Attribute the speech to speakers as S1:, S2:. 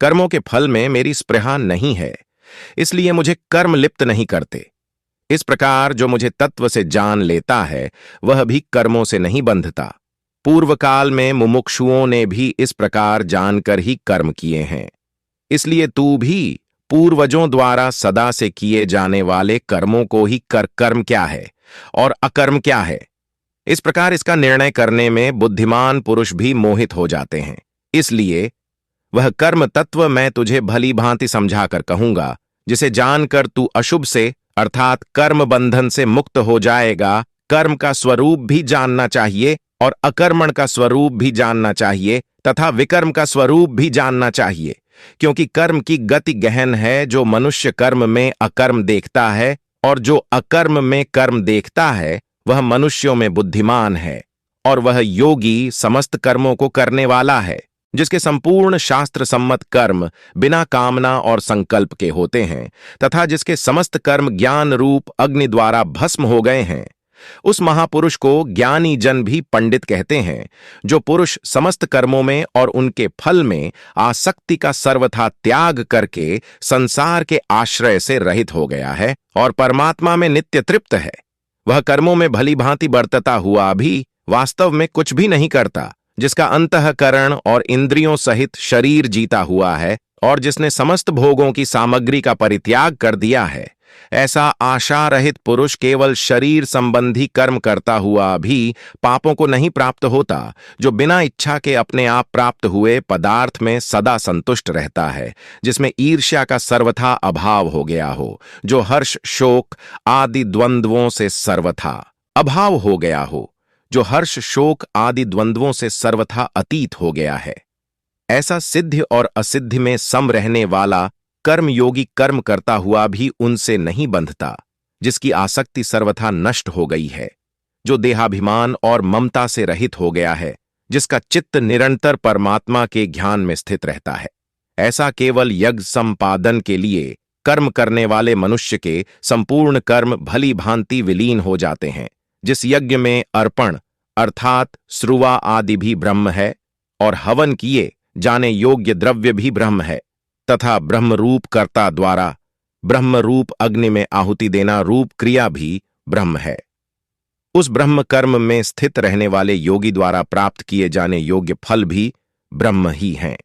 S1: कर्मों के फल में मेरी स्पृहा नहीं है, इसलिए मुझे कर्म लिप्त नहीं करते। इस प्रकार जो मुझे तत्व से जान लेता है वह भी कर्मों से नहीं बंधता। पूर्व काल में मुमुक्षुओं ने भी इस प्रकार जानकर ही कर्म किए हैं। इसलिए तू भी पूर्वजों द्वारा सदा से किए जाने वाले कर्मों को ही कर कर्म क्या है और अकर्म क्या है, इस प्रकार इसका निर्णय करने में बुद्धिमान पुरुष भी मोहित हो जाते हैं। इसलिए वह कर्म तत्व मैं तुझे भली भांति समझाकर कहूंगा, जिसे जानकर तू अशुभ से अर्थात कर्म बंधन से मुक्त हो जाएगा। कर्म का स्वरूप भी जानना चाहिए और अकर्मण का स्वरूप भी जानना चाहिए तथा विकर्म का स्वरूप भी जानना चाहिए, क्योंकि कर्म की गति गहन है। जो मनुष्य कर्म में अकर्म देखता है और जो अकर्म में कर्म देखता है वह मनुष्यों में बुद्धिमान है, और वह योगी समस्त कर्मों को करने वाला है, जिसके संपूर्ण शास्त्र सम्मत कर्म बिना कामना और संकल्प के होते हैं तथा जिसके समस्त कर्म ज्ञान रूप अग्नि द्वारा भस्म हो गए हैं। उस महापुरुष को ज्ञानी जन भी पंडित कहते हैं, जो पुरुष समस्त कर्मों में और उनके फल में आसक्ति का सर्वथा त्याग करके संसार के आश्रय से रहित हो गया है और परमात्मा में नित्य तृप्त है। वह कर्मों में भली भांति बरतता हुआ भी वास्तव में कुछ भी नहीं करता, जिसका अंतःकरण और इंद्रियों सहित शरीर जीता हुआ है और जिसने समस्त भोगों की सामग्री का परित्याग कर दिया है। ऐसा आशा रहित पुरुष केवल शरीर संबंधी कर्म करता हुआ भी पापों को नहीं प्राप्त होता, जो बिना इच्छा के अपने आप प्राप्त हुए पदार्थ में सदा संतुष्ट रहता है, जिसमें ईर्ष्या का सर्वथा अभाव हो गया हो, जो हर्ष शोक आदि द्वंद्वों से सर्वथा अभाव हो गया हो, जो हर्ष शोक आदि द्वंद्वों से सर्वथा अतीत हो गया है। ऐसा सिद्धि और असिद्धि में सम रहने वाला कर्मयोगी कर्म करता हुआ भी उनसे नहीं बंधता, जिसकी आसक्ति सर्वथा नष्ट हो गई है, जो देहाभिमान और ममता से रहित हो गया है, जिसका चित्त निरंतर परमात्मा के ध्यान में स्थित रहता है। ऐसा केवल यज्ञ संपादन के लिए कर्म करने वाले मनुष्य के संपूर्ण कर्म भली भांति विलीन हो जाते हैं। जिस यज्ञ में अर्पण अर्थात श्रुवा आदि भी ब्रह्म है और हवन किए जाने योग्य द्रव्य भी ब्रह्म है तथा ब्रह्म रूप कर्ता द्वारा ब्रह्म रूप अग्नि में आहुति देना रूप क्रिया भी ब्रह्म है। उस ब्रह्म कर्म में स्थित रहने वाले योगी द्वारा प्राप्त किए जाने योग्य फल भी ब्रह्म ही हैं।